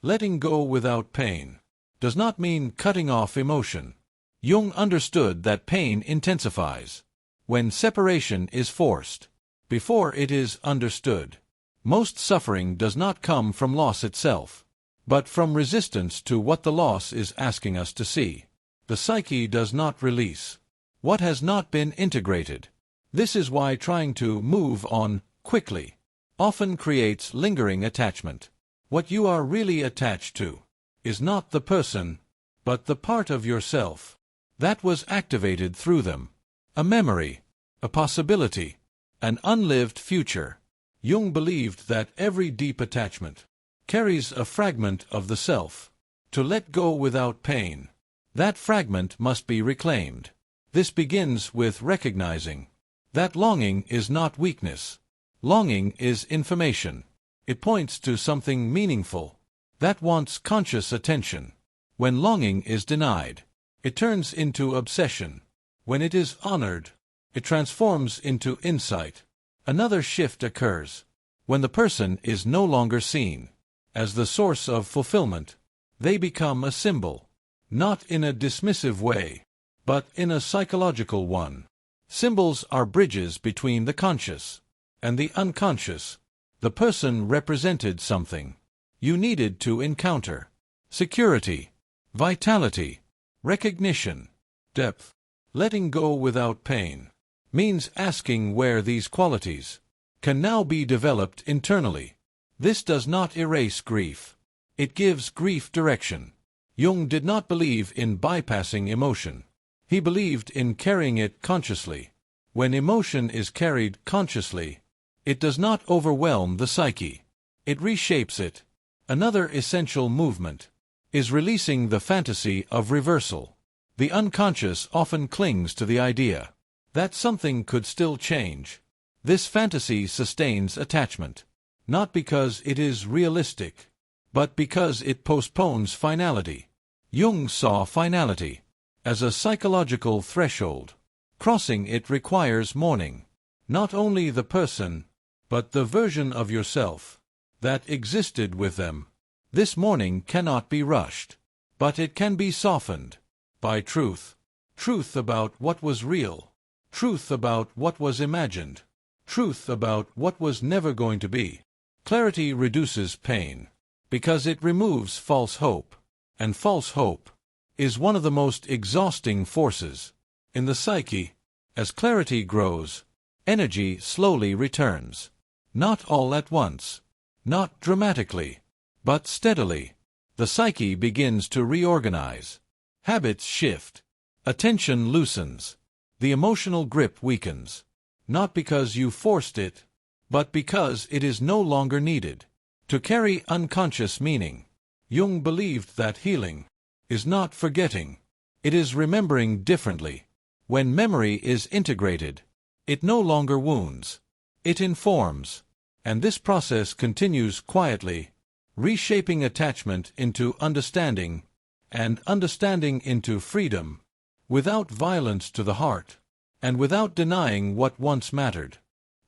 Letting go without pain does not mean cutting off emotion. Jung understood that pain intensifies when separation is forced, before it is understood. Most suffering does not come from loss itself, but from resistance to what the loss is asking us to see. The psyche does not release what has not been integrated. This is why trying to move on quickly often creates lingering attachment. What you are really attached to is not the person, but the part of yourself that was activated through them. A memory, a possibility, an unlived future. Jung believed that every deep attachment carries a fragment of the self. To let go without pain, that fragment must be reclaimed. This begins with recognizing that longing is not weakness. Longing is information. It points to something meaningful that wants conscious attention. When longing is denied, it turns into obsession. When it is honored, it transforms into insight. Another shift occurs when the person is no longer seen as the source of fulfillment. They become a symbol, not in a dismissive way, but in a psychological one. Symbols are bridges between the conscious and the unconscious. The person represented something you needed to encounter: security, vitality, recognition, depth. Letting go without pain means asking where these qualities can now be developed internally. This does not erase grief. It gives grief direction. Jung did not believe in bypassing emotion. He believed in carrying it consciously. When emotion is carried consciously, it does not overwhelm the psyche. It reshapes it. Another essential movement is releasing the fantasy of reversal. The unconscious often clings to the idea that something could still change. This fantasy sustains attachment, not because it is realistic, but because it postpones finality. Jung saw finality as a psychological threshold. Crossing it requires mourning, not only the person, but the version of yourself that existed with them. This mourning cannot be rushed, but it can be softened by truth. Truth about what was real. Truth about what was imagined. Truth about what was never going to be. Clarity reduces pain because it removes false hope, and false hope is one of the most exhausting forces in the psyche. As clarity grows, energy slowly returns. Not all at once, not dramatically, but steadily. The psyche begins to reorganize. Habits shift. Attention loosens. The emotional grip weakens. Not because you forced it, but because it is no longer needed to carry unconscious meaning. Jung believed that healing is not forgetting. It is remembering differently. When memory is integrated, it no longer wounds. It informs. And this process continues quietly, reshaping attachment into understanding, and understanding into freedom, without violence to the heart, and without denying what once mattered.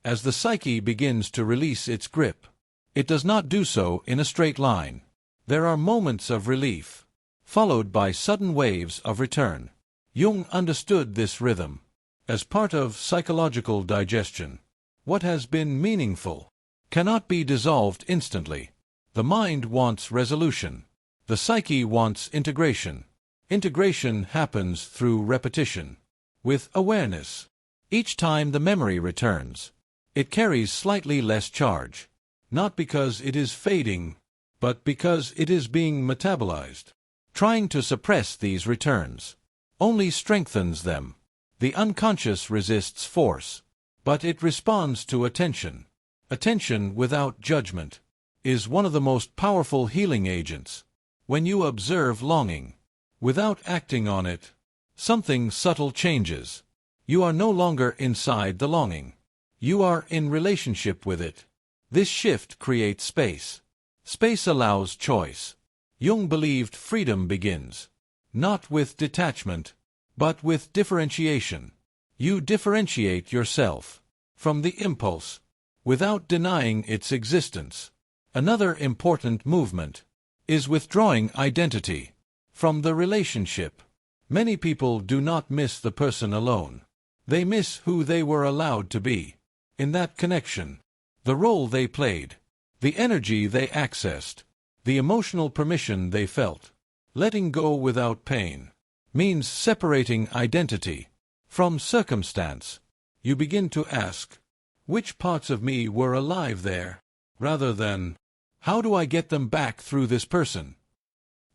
As the psyche begins to release its grip, it does not do so in a straight line. There are moments of relief, followed by sudden waves of return. Jung understood this rhythm as part of psychological digestion. What has been meaningful cannot be dissolved instantly. The mind wants resolution. The psyche wants integration. Integration happens through repetition, with awareness. Each time the memory returns, it carries slightly less charge, not because it is fading, but because it is being metabolized. Trying to suppress these returns only strengthens them. The unconscious resists force, but it responds to attention. Attention without judgment is one of the most powerful healing agents. When you observe longing, without acting on it, something subtle changes. You are no longer inside the longing. You are in relationship with it. This shift creates space. Space allows choice. Jung believed freedom begins not with detachment, but with differentiation. You differentiate yourself from the impulse without denying its existence. Another important movement is withdrawing identity from the relationship. Many people do not miss the person alone. They miss who they were allowed to be in that connection, the role they played, the energy they accessed, the emotional permission they felt. Letting go without pain means separating identity from circumstance. You begin to ask, which parts of me were alive there, rather than, how do I get them back through this person?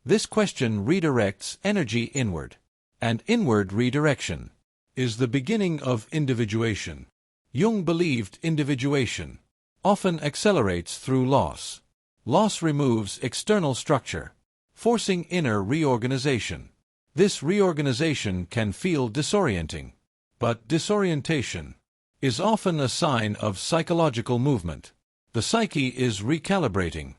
This question redirects energy inward, and inward redirection is the beginning of individuation. Jung believed individuation often accelerates through loss. Loss removes external structure, forcing inner reorganization. This reorganization can feel disorienting, but disorientation is often a sign of psychological movement. The psyche is recalibrating.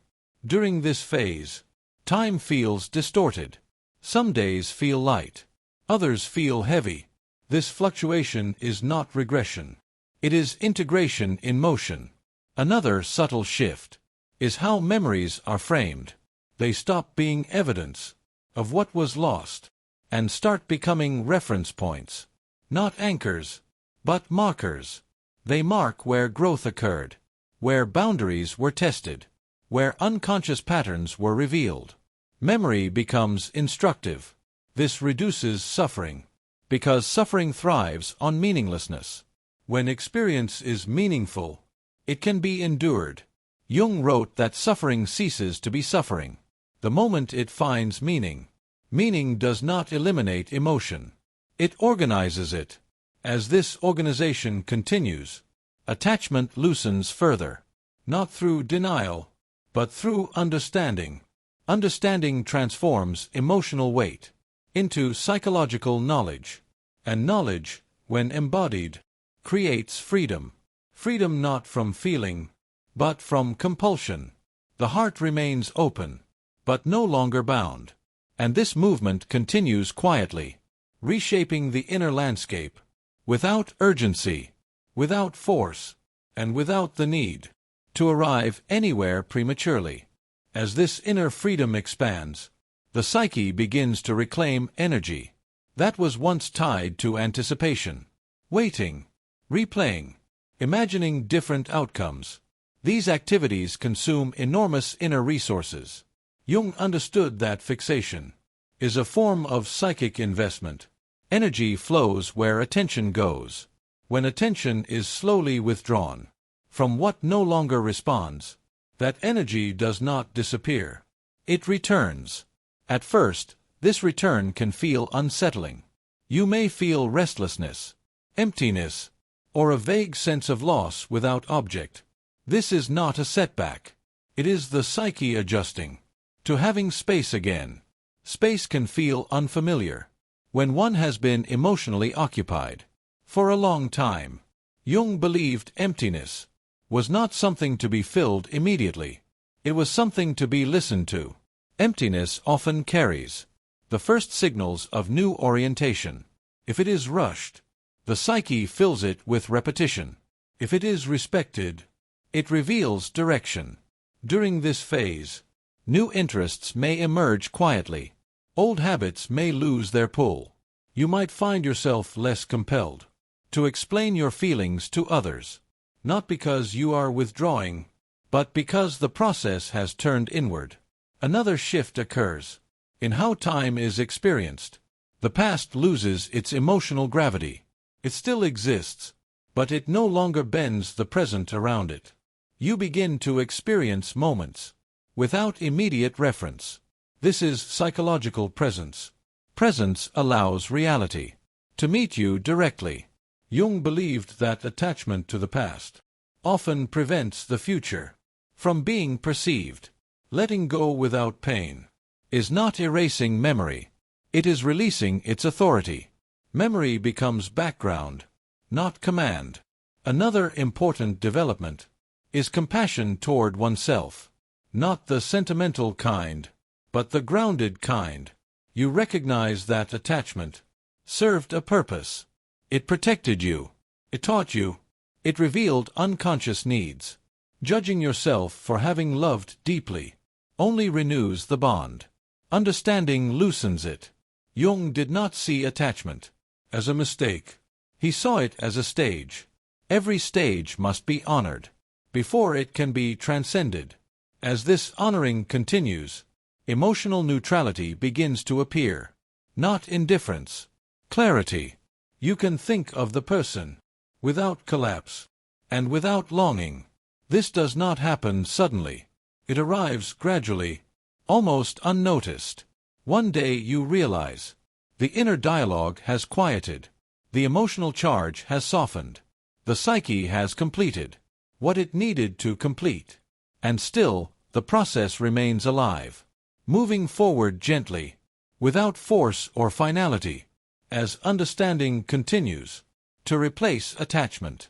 During this phase, time feels distorted. Some days feel light, others feel heavy. This fluctuation is not regression. It is integration in motion. Another subtle shift is how memories are framed. They stop being evidence of what was lost and start becoming reference points, not anchors, but markers. They mark where growth occurred, where boundaries were tested, where unconscious patterns were revealed. Memory becomes instructive. This reduces suffering, because suffering thrives on meaninglessness. When experience is meaningful, it can be endured. Jung wrote that suffering ceases to be suffering the moment it finds meaning. Meaning does not eliminate emotion. It organizes it. As this organization continues, attachment loosens further, not through denial, but through understanding. Understanding transforms emotional weight into psychological knowledge, and knowledge, when embodied, creates freedom. Freedom not from feeling, but from compulsion. The heart remains open, but no longer bound. And this movement continues quietly, reshaping the inner landscape, without urgency, without force, and without the need to arrive anywhere prematurely. As this inner freedom expands, the psyche begins to reclaim energy that was once tied to anticipation, waiting, replaying, imagining different outcomes. These activities consume enormous inner resources. Jung understood that fixation is a form of psychic investment. Energy flows where attention goes. When attention is slowly withdrawn from what no longer responds, that energy does not disappear. It returns. At first, this return can feel unsettling. You may feel restlessness, emptiness, or a vague sense of loss without object. This is not a setback. It is the psyche adjusting to having space again. Space can feel unfamiliar when one has been emotionally occupied for a long time. Jung believed emptiness was not something to be filled immediately. It was something to be listened to. Emptiness often carries the first signals of new orientation. If it is rushed, the psyche fills it with repetition. If it is respected, it reveals direction. During this phase, new interests may emerge quietly. Old habits may lose their pull. You might find yourself less compelled to explain your feelings to others, not because you are withdrawing, but because the process has turned inward. Another shift occurs in how time is experienced. The past loses its emotional gravity. It still exists, but it no longer bends the present around it. You begin to experience moments without immediate reference. This is psychological presence. Presence allows reality to meet you directly. Jung believed that attachment to the past often prevents the future from being perceived. Letting go without pain is not erasing memory. It is releasing its authority. Memory becomes background, not command. Another important development is compassion toward oneself. Not the sentimental kind, but the grounded kind. You recognize that attachment served a purpose. It protected you. It taught you. It revealed unconscious needs. Judging yourself for having loved deeply only renews the bond. Understanding loosens it. Jung did not see attachment as a mistake. He saw it as a stage. Every stage must be honored before it can be transcended. As this honoring continues, emotional neutrality begins to appear. Not indifference, clarity. You can think of the person without collapse and without longing. This does not happen suddenly. It arrives gradually, almost unnoticed. One day you realize the inner dialogue has quieted, the emotional charge has softened, the psyche has completed what it needed to complete, and still the process remains alive, moving forward gently, without force or finality, as understanding continues to replace attachment.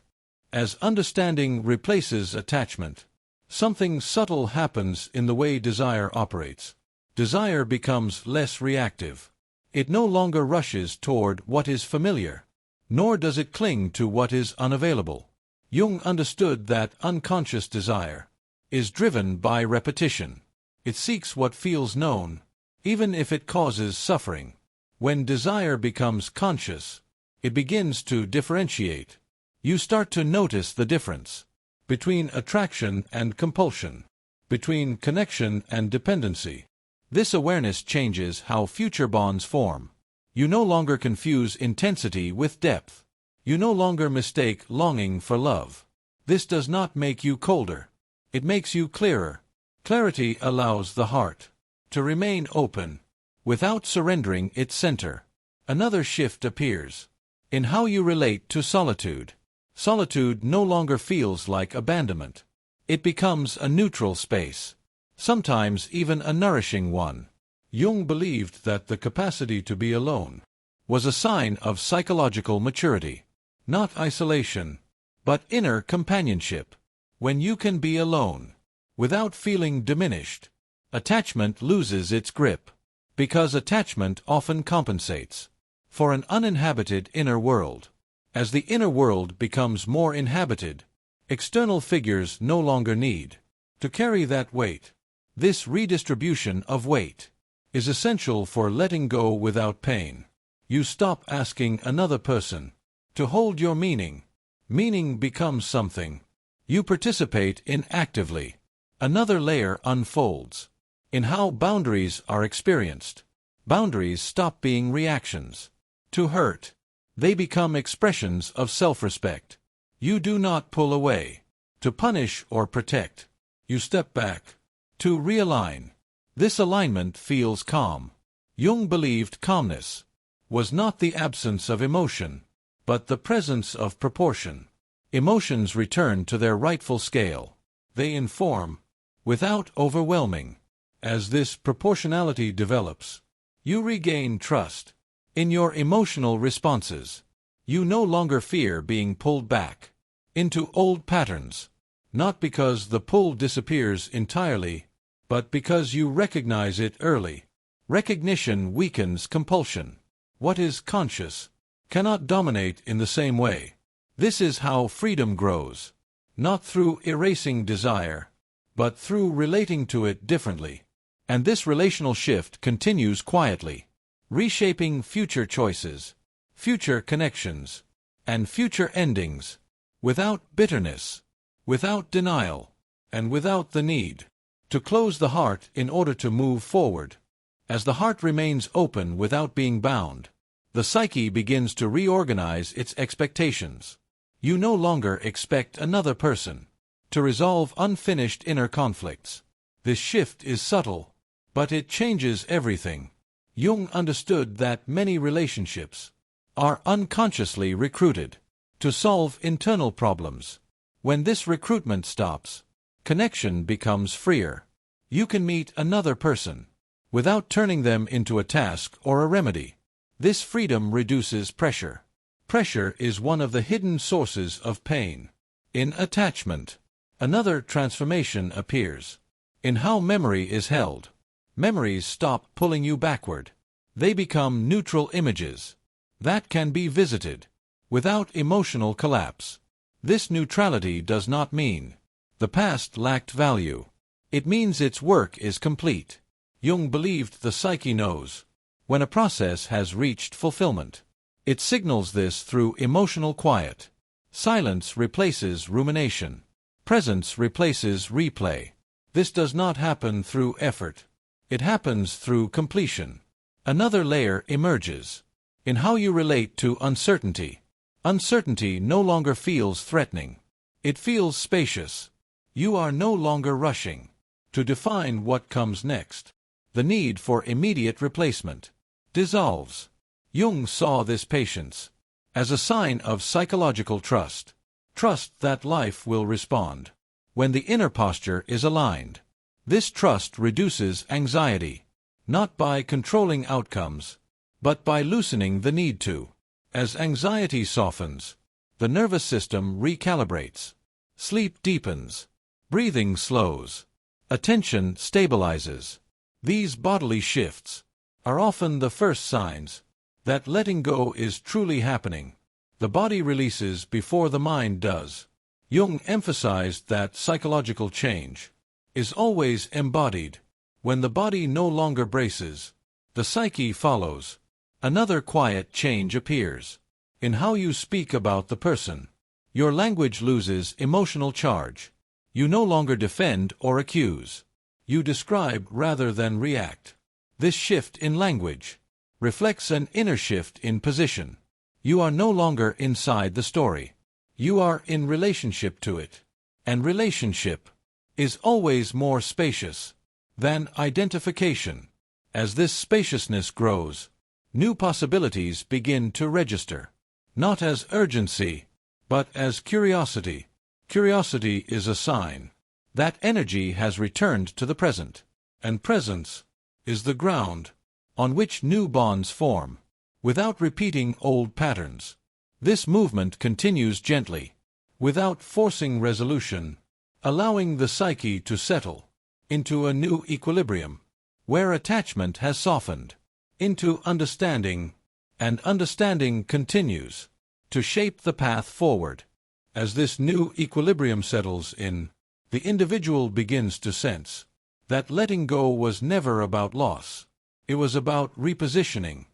As understanding replaces attachment, something subtle happens in the way desire operates. Desire becomes less reactive. It no longer rushes toward what is familiar, nor does it cling to what is unavailable. Jung understood that unconscious desire is driven by repetition. It seeks what feels known, even if it causes suffering. When desire becomes conscious, it begins to differentiate. You start to notice the difference between attraction and compulsion, between connection and dependency. This awareness changes how future bonds form. You no longer confuse intensity with depth. You no longer mistake longing for love. This does not make you colder. It makes you clearer. Clarity allows the heart to remain open, without surrendering its center. Another shift appears in how you relate to solitude. Solitude no longer feels like abandonment. It becomes a neutral space, sometimes even a nourishing one. Jung believed that the capacity to be alone was a sign of psychological maturity, not isolation, but inner companionship. When you can be alone, without feeling diminished, attachment loses its grip, because attachment often compensates for an uninhabited inner world. As the inner world becomes more inhabited, external figures no longer need to carry that weight. This redistribution of weight is essential for letting go without pain. You stop asking another person to hold your meaning. Meaning becomes something you participate in actively. Another layer unfolds in how boundaries are experienced. Boundaries stop being reactions to hurt. They become expressions of self-respect. You do not pull away to punish or protect. You step back to realign. This alignment feels calm. Jung believed calmness was not the absence of emotion, but the presence of proportion. Emotions return to their rightful scale. They inform, without overwhelming. As this proportionality develops, you regain trust in your emotional responses. You no longer fear being pulled back into old patterns, not because the pull disappears entirely, but because you recognize it early. Recognition weakens compulsion. What is conscious cannot dominate in the same way. This is how freedom grows, not through erasing desire, but through relating to it differently. And this relational shift continues quietly, reshaping future choices, future connections, and future endings, without bitterness, without denial, and without the need to close the heart in order to move forward. As the heart remains open without being bound, the psyche begins to reorganize its expectations. You no longer expect another person to resolve unfinished inner conflicts. This shift is subtle, but it changes everything. Jung understood that many relationships are unconsciously recruited to solve internal problems. When this recruitment stops, connection becomes freer. You can meet another person without turning them into a task or a remedy. This freedom reduces pressure. Pressure is one of the hidden sources of pain. In attachment, another transformation appears in how memory is held. Memories stop pulling you backward. They become neutral images that can be visited without emotional collapse. This neutrality does not mean the past lacked value. It means its work is complete. Jung believed the psyche knows when a process has reached fulfillment. It signals this through emotional quiet. Silence replaces rumination. Presence replaces replay. This does not happen through effort. It happens through completion. Another layer emerges in how you relate to uncertainty. Uncertainty no longer feels threatening. It feels spacious. You are no longer rushing to define what comes next. The need for immediate replacement dissolves. Jung saw this patience as a sign of psychological trust. Trust that life will respond when the inner posture is aligned. This trust reduces anxiety, not by controlling outcomes, but by loosening the need to. As anxiety softens, the nervous system recalibrates. Sleep deepens. Breathing slows. Attention stabilizes. These bodily shifts are often the first signs that letting go is truly happening. The body releases before the mind does. Jung emphasized that psychological change is always embodied. When the body no longer braces, the psyche follows. Another quiet change appears in how you speak about the person. Your language loses emotional charge. You no longer defend or accuse. You describe rather than react. This shift in language reflects an inner shift in position. You are no longer inside the story. You are in relationship to it. And relationship is always more spacious than identification. As this spaciousness grows, new possibilities begin to register, not as urgency, but as curiosity. Curiosity is a sign that energy has returned to the present, and presence is the ground on which new bonds form, without repeating old patterns. This movement continues gently, without forcing resolution, allowing the psyche to settle into a new equilibrium, where attachment has softened into understanding, and understanding continues to shape the path forward. As this new equilibrium settles in, the individual begins to sense that letting go was never about loss. It was about repositioning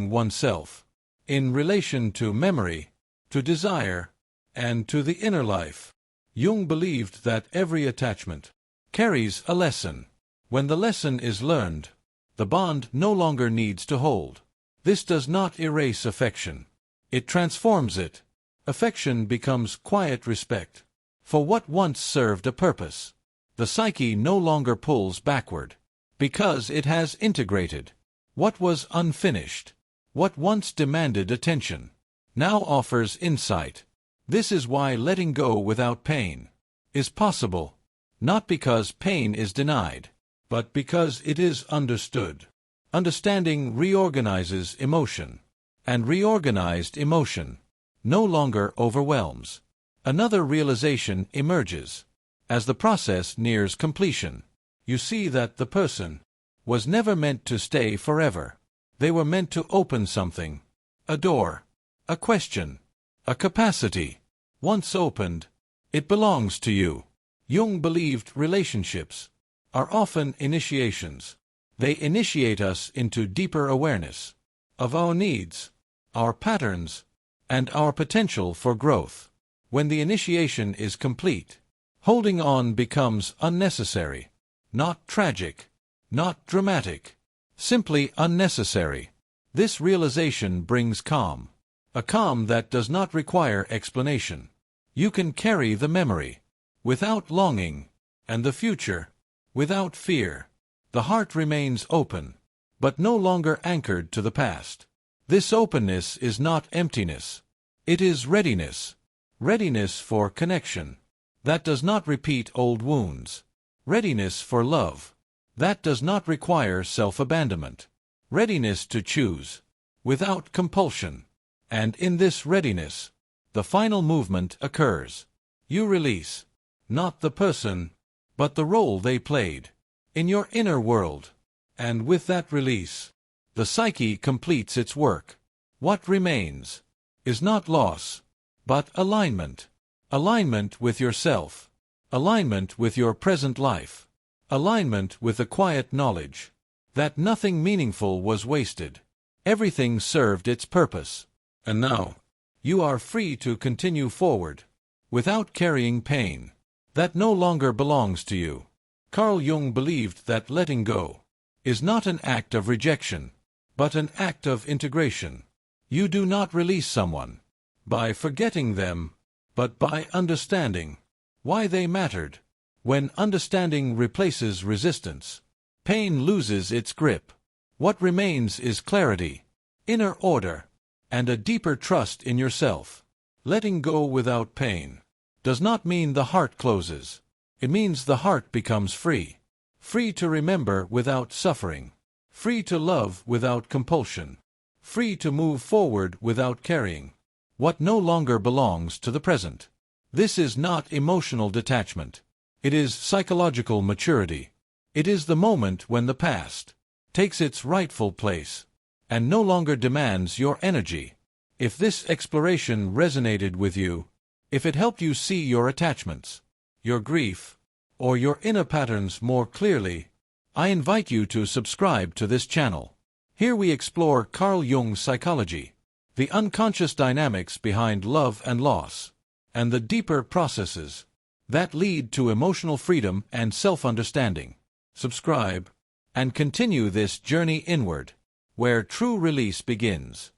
oneself in relation to memory, to desire, and to the inner life. Jung believed that every attachment carries a lesson. When the lesson is learned, the bond no longer needs to hold. This does not erase affection. It transforms it. Affection becomes quiet respect for what once served a purpose. The psyche no longer pulls backward, because it has integrated. What was unfinished, what once demanded attention, now offers insight. This is why letting go without pain is possible, not because pain is denied, but because it is understood. Understanding reorganizes emotion, and reorganized emotion no longer overwhelms. Another realization emerges. As the process nears completion, you see that the person was never meant to stay forever. They were meant to open something, a door, a question, a capacity. Once opened, it belongs to you. Jung believed relationships are often initiations. They initiate us into deeper awareness of our needs, our patterns, and our potential for growth. When the initiation is complete, holding on becomes unnecessary, not tragic, not dramatic, simply unnecessary. This realization brings calm, a calm that does not require explanation. You can carry the memory without longing, and the future without fear. The heart remains open, but no longer anchored to the past. This openness is not emptiness. It is readiness. Readiness for connection that does not repeat old wounds. Readiness for love that does not require self-abandonment. Readiness to choose without compulsion. And in this readiness, the final movement occurs. You release not the person, but the role they played in your inner world. And with that release, the psyche completes its work. What remains is not loss, but alignment. Alignment with yourself, alignment with your present life, alignment with the quiet knowledge that nothing meaningful was wasted. Everything served its purpose. And now, you are free to continue forward, without carrying pain that no longer belongs to you. Carl Jung believed that letting go is not an act of rejection, but an act of integration. You do not release someone by forgetting them, but by understanding why they mattered. When understanding replaces resistance, pain loses its grip. What remains is clarity, inner order, and a deeper trust in yourself. Letting go without pain does not mean the heart closes. It means the heart becomes free. Free to remember without suffering. Free to love without compulsion. Free to move forward without carrying what no longer belongs to the present. This is not emotional detachment. It is psychological maturity. It is the moment when the past takes its rightful place and no longer demands your energy. If this exploration resonated with you, if it helped you see your attachments, your grief, or your inner patterns more clearly, I invite you to subscribe to this channel. Here we explore Carl Jung's psychology, the unconscious dynamics behind love and loss, and the deeper processes that lead to emotional freedom and self-understanding. Subscribe and continue this journey inward, where true release begins.